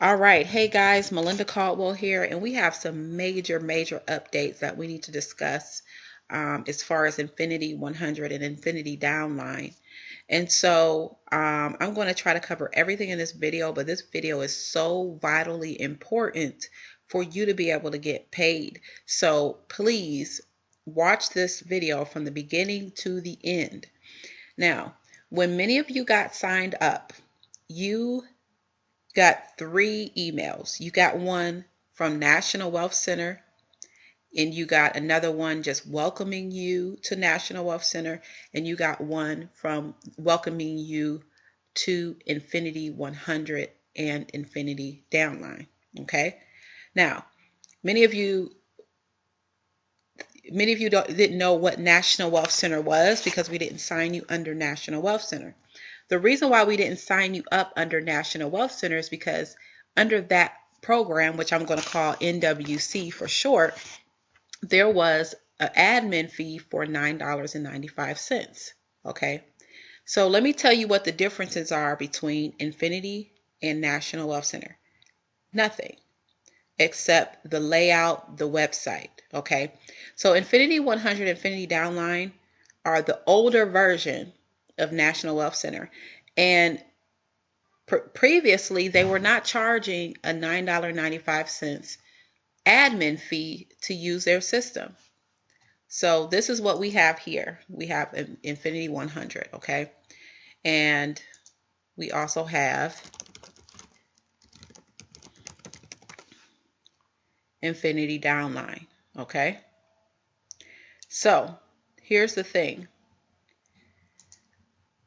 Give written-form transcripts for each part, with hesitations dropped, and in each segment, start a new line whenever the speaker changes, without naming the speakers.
All right. Hey guys, Melinda Caldwell here, and we have some major updates that we need to discuss as far as Infinity 100 and Infinity Downline. And so I'm going to try to cover everything in this video, but this video is so vitally important for you to be able to get paid. So please watch this video from the beginning to the end. Now, when many of you got signed up, you got 3 emails. You got one from National Wealth Center, and you got another one just welcoming you to National Wealth Center, and you got one from welcoming you to Infinity 100 and Infinity Downline. Okay. Now, many of you didn't know what National Wealth Center was because we didn't sign you under National Wealth Center. The reason why we didn't sign you up under National Wealth Center is because under that program, which I'm going to call NWC for short, there was an admin fee for $9.95. Okay, so let me tell you what the differences are between Infinity and National Wealth Center. Nothing except the layout, the website. Okay, so Infinity 100, Infinity Downline are the older version of National Wealth Center, and previously they were not charging a $9.95 admin fee to use their system. So this is what we have here. We have Infinity 100, okay, and we also have Infinity Downline, okay. So here's the thing.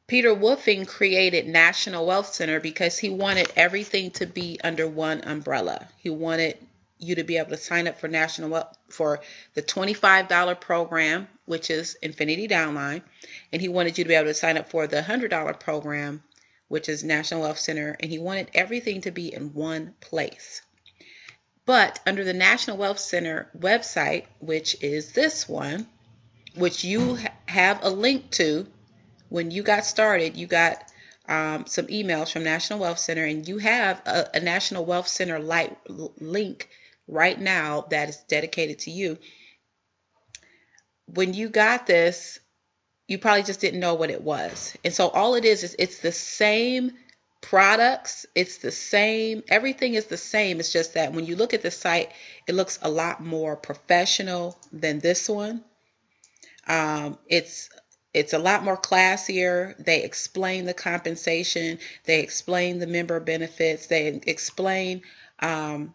Peter Woofing created National Wealth Center because he wanted everything to be under one umbrella. He wanted you to be able to sign up for National Wealth for the $25 program, which is Infinity Downline, and he wanted you to be able to sign up for the $100 program, which is National Wealth Center, and he wanted everything to be in one place. But under the National Wealth Center website, which is this one, which you have a link to, when you got started, you got some emails from National Wealth Center, and you have a National Wealth Center link right now that is dedicated to you. When you got this, you probably just didn't know what it was. And so all it is it's the same products. It's the same. Everything is the same. It's just that when you look at the site, it looks a lot more professional than this one. It's a lot more classier. They explain the compensation. They explain the member benefits. They explain, and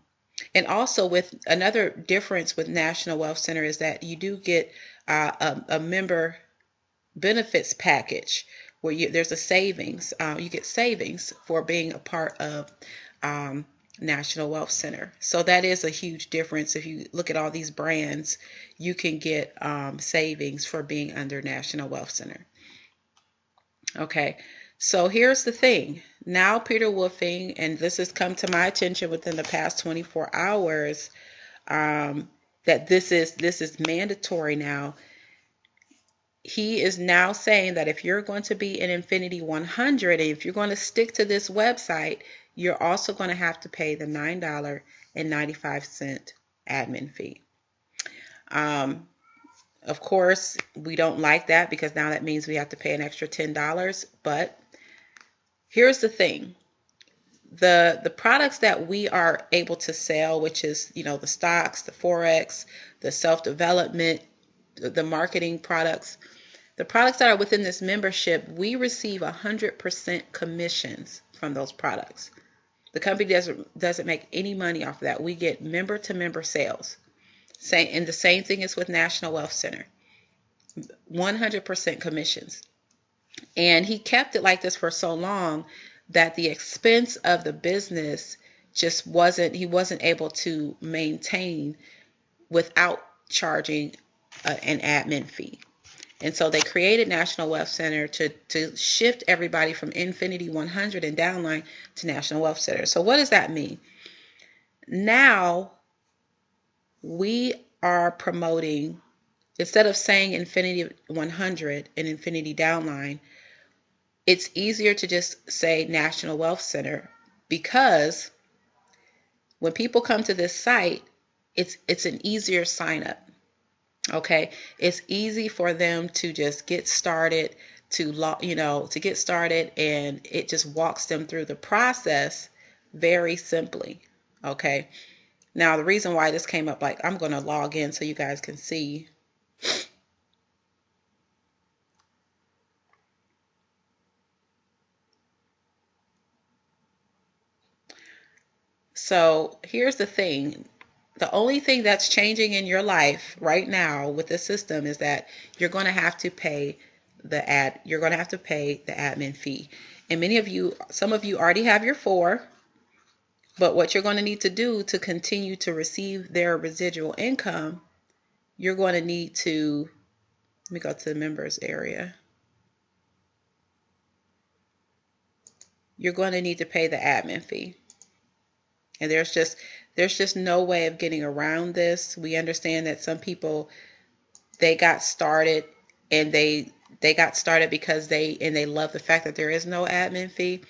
also with another difference with National Wealth Center is that you do get a member benefits package where there's a savings. You get savings for being a part of National Wealth Center. So that is a huge difference. If you look at all these brands, you can get savings for being under National Wealth Center. Okay, so here's the thing. Now Peter Woofing, and this has come to my attention within the past 24 hours, that this is mandatory now. He is now saying that if you're going to be in Infinity 100, and if you're going to stick to this website, you're also going to have to pay the $9.95 admin fee. Of course, we don't like that because now that means we have to pay an extra $10. But here's the thing. The products that we are able to sell, which is, the stocks, the Forex, the self-development, the marketing products, the products that are within this membership, we receive 100% commissions from those products. The company doesn't make any money off of that. We get member-to-member sales. And the same thing is with National Wealth Center. 100% commissions. And he kept it like this for so long that the expense of the business just he wasn't able to maintain without charging an admin fee. And so they created National Wealth Center to shift everybody from Infinity 100 and Downline to National Wealth Center. So what does that mean? Now we are promoting, instead of saying Infinity 100 and Infinity Downline, it's easier to just say National Wealth Center because when people come to this site, it's an easier sign up. Okay, it's easy for them to just get started, to get started, and it just walks them through the process very simply. Okay, now the reason why this came up, like, I'm going to log in so you guys can see. So here's the thing. The only thing that's changing in your life right now with the system is that you're going to have to pay you're going to have to pay the admin fee. And some of you already have your 4, but what you're going to need to do to continue to receive their residual income, you're going to need to, let me go to the members area. You're going to need to pay the admin fee. And there's just no way of getting around this. We understand that some people, they got started and they got started because they love the fact that there is no admin fee,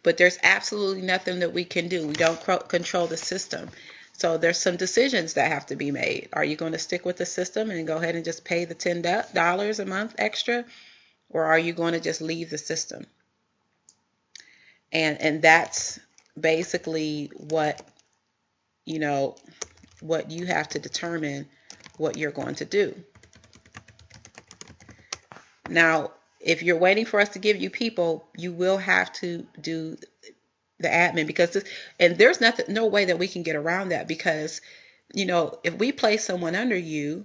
but there's absolutely nothing that we can do. We don't control the system. So there's some decisions that have to be made. Are you going to stick with the system and go ahead and just pay the $10 a month extra, or are you going to just leave the system? And that's basically what you have to determine what you're going to do. Now, if you're waiting for us to give you people, you will have to do the admin, because there's no way that we can get around that, because if we place someone under you,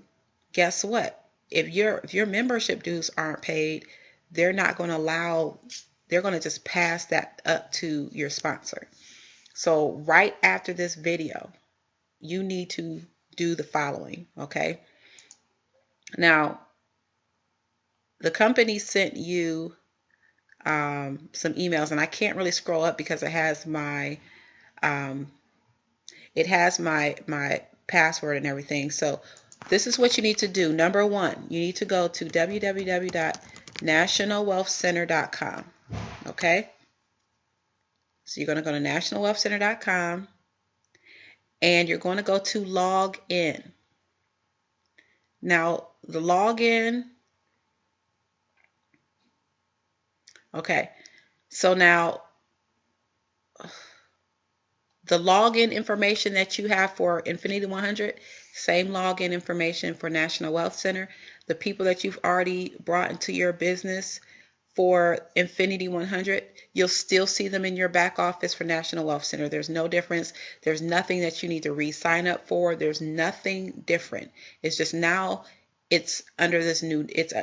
guess what? If your membership dues aren't paid, they're going to just pass that up to your sponsor. So right after this video, you need to do the following, okay? Now, the company sent you some emails, and I can't really scroll up because it has my my password and everything. So this is what you need to do. Number 1, you need to go to www.nationalwealthcenter.com. Okay? So you're going to go to nationalwealthcenter.com, and you're going to go to log in. Now, the login, okay, so now the login information that you have for Infinity 100, same login information for National Wealth Center. The people that you've already brought into your business for Infinity 100, you'll still see them in your back office for National Wealth Center. There's no difference. There's nothing that you need to re-sign up for. There's nothing different. It's just now it's under this new, it's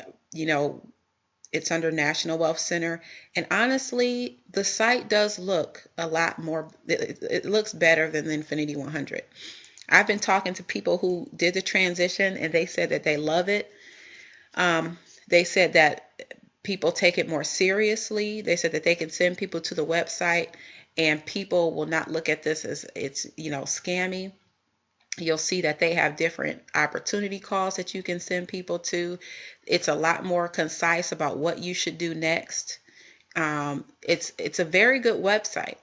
under National Wealth Center. And honestly, the site does look a lot more, it looks better than the Infinity 100. I've been talking to people who did the transition, and they said that they love it. They said that people take it more seriously. They said that they can send people to the website and people will not look at this as it's, scammy. You'll see that they have different opportunity calls that you can send people to. It's a lot more concise about what you should do next. It's a very good website,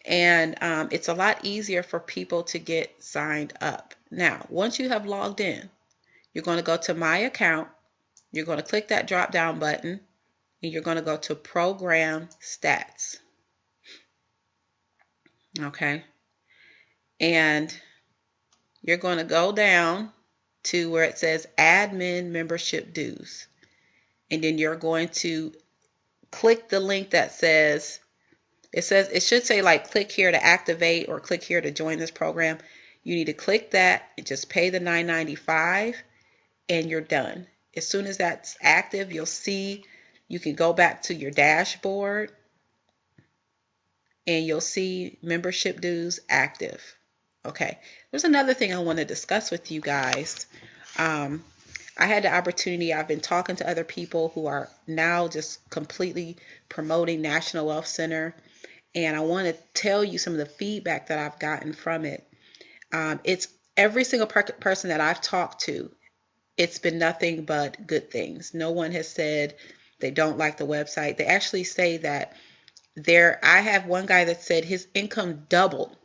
and it's a lot easier for people to get signed up. Now, once you have logged in, you're going to go to My Account. You're going to click that drop down button, and you're going to go to Program Stats. Okay. And you're going to go down to where it says Admin Membership Dues. And then you're going to click the link that says, it should say like click here to activate or click here to join this program. You need to click that and just pay the $9.95 and you're done. As soon as that's active, you'll see you can go back to your dashboard and you'll see membership dues active. Okay, there's another thing I want to discuss with you guys. I had the opportunity, I've been talking to other people who are now just completely promoting National Wealth Center, and I want to tell you some of the feedback that I've gotten from it. It's every single person that I've talked to, it's been nothing but good things. No one has said they don't like the website. They actually say that I have one guy that said his income doubled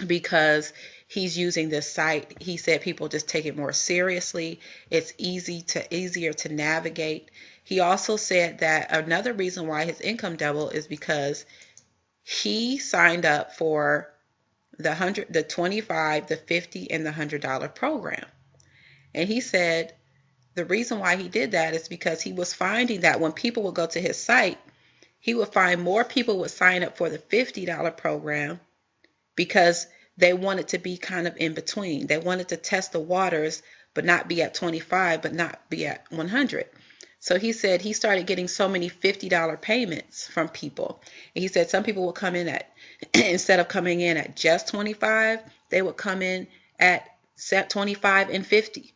because he's using this site. He said people just take it more seriously. It's easier to navigate. He also said that another reason why his income doubled is because he signed up for the 25, the 50, and the $100 program. And he said the reason why he did that is because he was finding that when people would go to his site, he would find more people would sign up for the $50 program because they wanted to be kind of in between. They wanted to test the waters, but not be at 25, but not be at 100. So he said he started getting so many $50 payments from people. And he said some people would come in at, instead of coming in at just 25, they would come in at 25 and 50.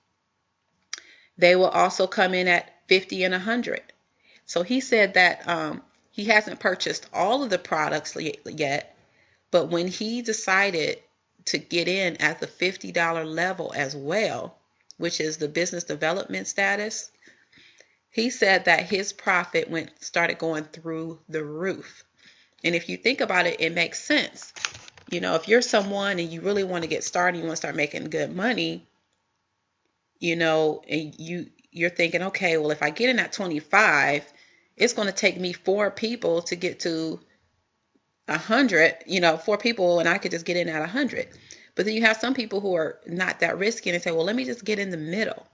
They will also come in at 50 and 100. So he said that he hasn't purchased all of the products yet, but when he decided to get in at the $50 level as well, which is the business development status, he said that his profit started going through the roof. And if you think about it, it makes sense. You know, if you're someone and you really want to get started, you want to start making good money, you know, and you're thinking, okay, well, if I get in at 25, it's going to take me 4 people to get to 100, you know, 4 people, and I could just get in at 100. But then you have some people who are not that risky and say, well, let me just get in the middle.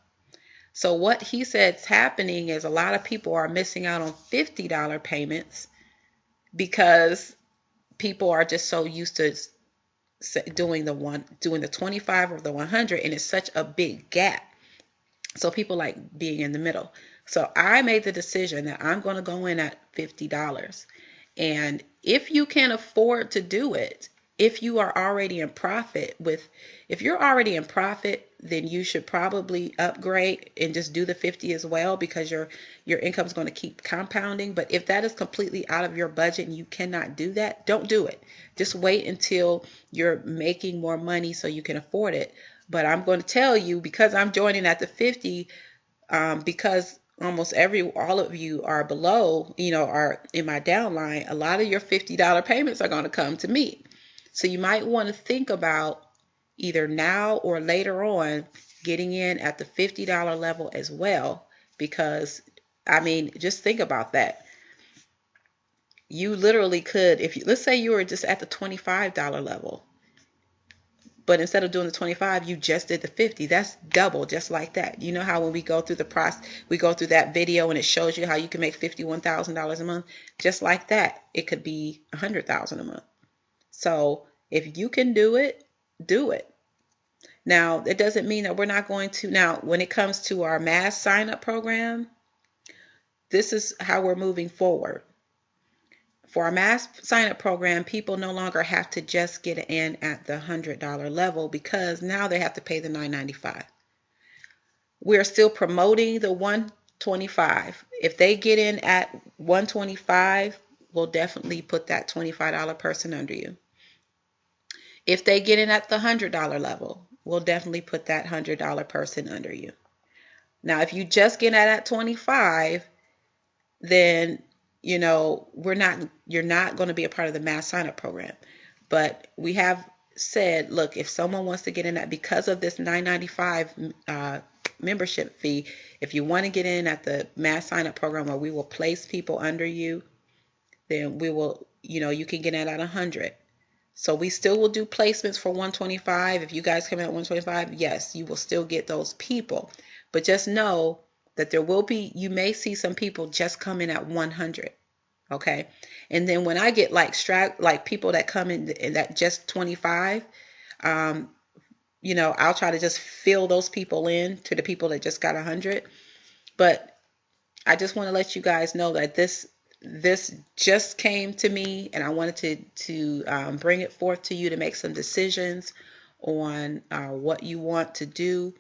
So what he said is happening is a lot of people are missing out on $50 payments because people are just so used to doing the 25 or the 100, and it's such a big gap. So people like being in the middle. So I made the decision that I'm going to go in at $50. And if you can afford to do it, if you are already in profit if you're already in profit, then you should probably upgrade and just do the 50 as well, because your income is going to keep compounding. But if that is completely out of your budget and you cannot do that, don't do it. Just wait until you're making more money so you can afford it. But I'm going to tell you, because I'm joining at the 50, because almost all of you are below, you know, are in my downline, a lot of your $50 payments are going to come to me. So you might want to think about either now or later on getting in at the $50 level as well, because I mean, just think about that. You literally could, let's say you were just at the $25 level, but instead of doing the 25, you just did the 50. That's double, just like that. You know how when we go through the process, we go through that video and it shows you how you can make $51,000 a month. Just like that, it could be $100,000 a month. So if you can do it, do it. Now, it doesn't mean that we're not going to. Now, when it comes to our mass sign-up program, this is how we're moving forward. For our mass sign-up program, people no longer have to just get in at the $100 level, because now they have to pay the $9.95. We're still promoting the $125. If they get in at $125, we'll definitely put that $25 person under you. If they get in at the $100 level, we'll definitely put that $100 person under you. Now, if you just get at 25, then you know you're not going to be a part of the mass sign-up program. But we have said, look, if someone wants to get in that because of this $9.95 membership fee, if you want to get in at the mass sign-up program where we will place people under you, then we will, you can get in at 100. So we still will do placements for 125. If you guys come in at 125, yes, you will still get those people. But just know that you may see some people just come in at 100. Okay. And then when I get like people that come in that just 25, I'll try to just fill those people in to the people that just got 100. But I just want to let you guys know that this just came to me, and I wanted to bring it forth to you to make some decisions on what you want to do.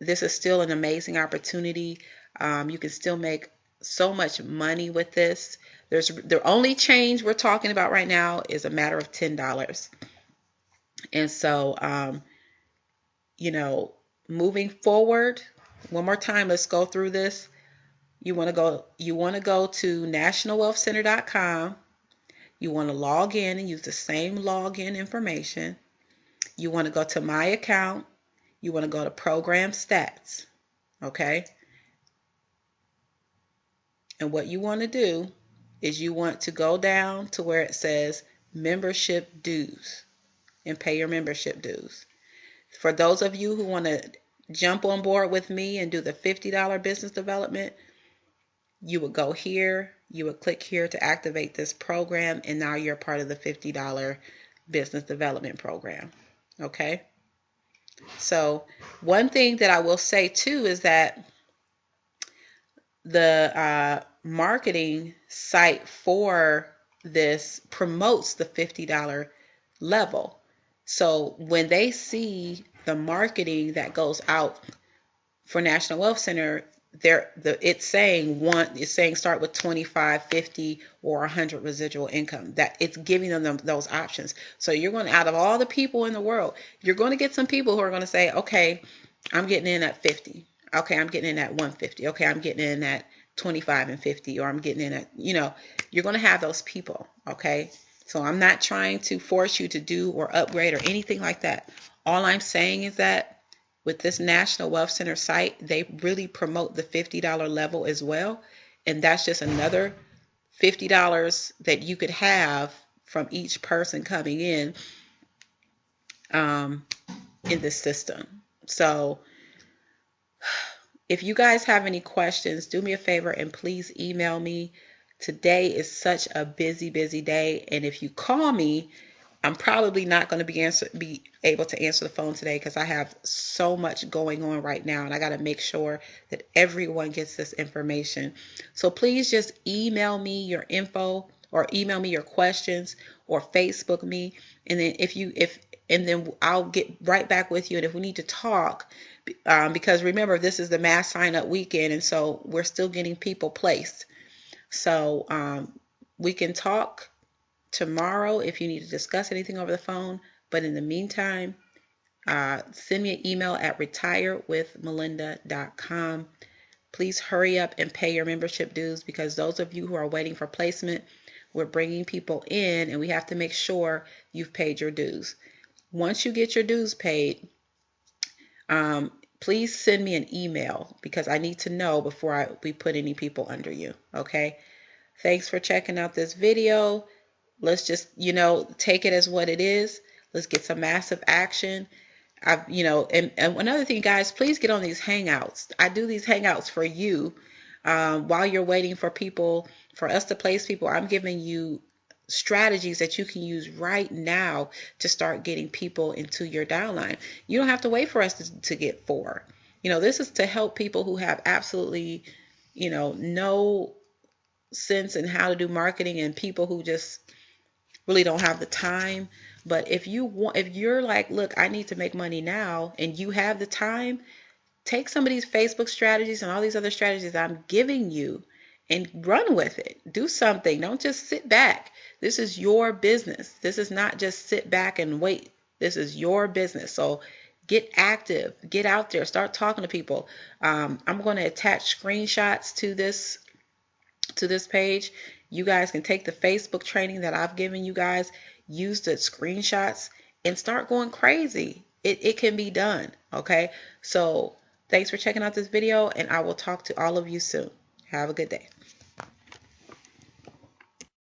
This is still an amazing opportunity. You can still make so much money with this. The only change we're talking about right now is a matter of $10. And so, moving forward, one more time, let's go through this. You want to go to nationalwealthcenter.com. You want to log in and use the same login information. You want to go to My Account. You want to go to Program Stats. Okay? And what you want to do is you want to go down to where it says Membership Dues and pay your membership dues. For those of you who want to jump on board with me and do the $50 business development, you would go here, you would click here to activate this program, and now you're part of the $50 business development program. Okay? So one thing that I will say too is that the marketing site for this promotes the $50 level. So when they see the marketing that goes out for National Wealth Center, it's saying start with 25, 50, or 100 residual income. That it's giving them those options. So you're going, out of all the people in the world, you're going to get some people who are going to say, okay, I'm getting in at 50. Okay, I'm getting in at 150. Okay, I'm getting in at 25 and 50, or I'm getting in at, you're going to have those people. Okay, so I'm not trying to force you to do or upgrade or anything like that. All I'm saying is that with this National Wealth Center site, they really promote the $50 level as well. And that's just another $50 that you could have from each person coming in the system. So if you guys have any questions, do me a favor and please email me. Today is such a busy day. And if you call me, I'm probably not going to be able to answer the phone today because I have so much going on right now, and I got to make sure that everyone gets this information. So please just email me your info, or email me your questions, or Facebook me, and then then I'll get right back with you. And if we need to talk, because remember, this is the mass sign up weekend, and so we're still getting people placed. So we can talk tomorrow if you need to discuss anything over the phone. But in the meantime, send me an email at retirewithmelinda.com. Please hurry up and pay your membership dues, because those of you who are waiting for placement, we're bringing people in and we have to make sure you've paid your dues. Once you get your dues paid, please send me an email, because I need to know before we put any people under you. Okay? Thanks for checking out this video. Let's just, take it as what it is. Let's get some massive action. And another thing, guys, please get on these Hangouts. I do these Hangouts for you while you're waiting for us to place people. I'm giving you strategies that you can use right now to start getting people into your downline. You don't have to wait for us to get 4. This is to help people who have absolutely, no sense in how to do marketing, and people who just really don't have the time. But if you're like, look, I need to make money now, and you have the time, take some of these Facebook strategies and all these other strategies I'm giving you and run with it. Do something. Don't just sit back. This is your business. This is not just sit back and wait. This is your business. So get active, get out there, start talking to people. I'm going to attach screenshots to this page. You guys can take the Facebook training that I've given you guys, use the screenshots, and start going crazy. It can be done. Okay? So thanks for checking out this video, and I will talk to all of you soon. Have a good day.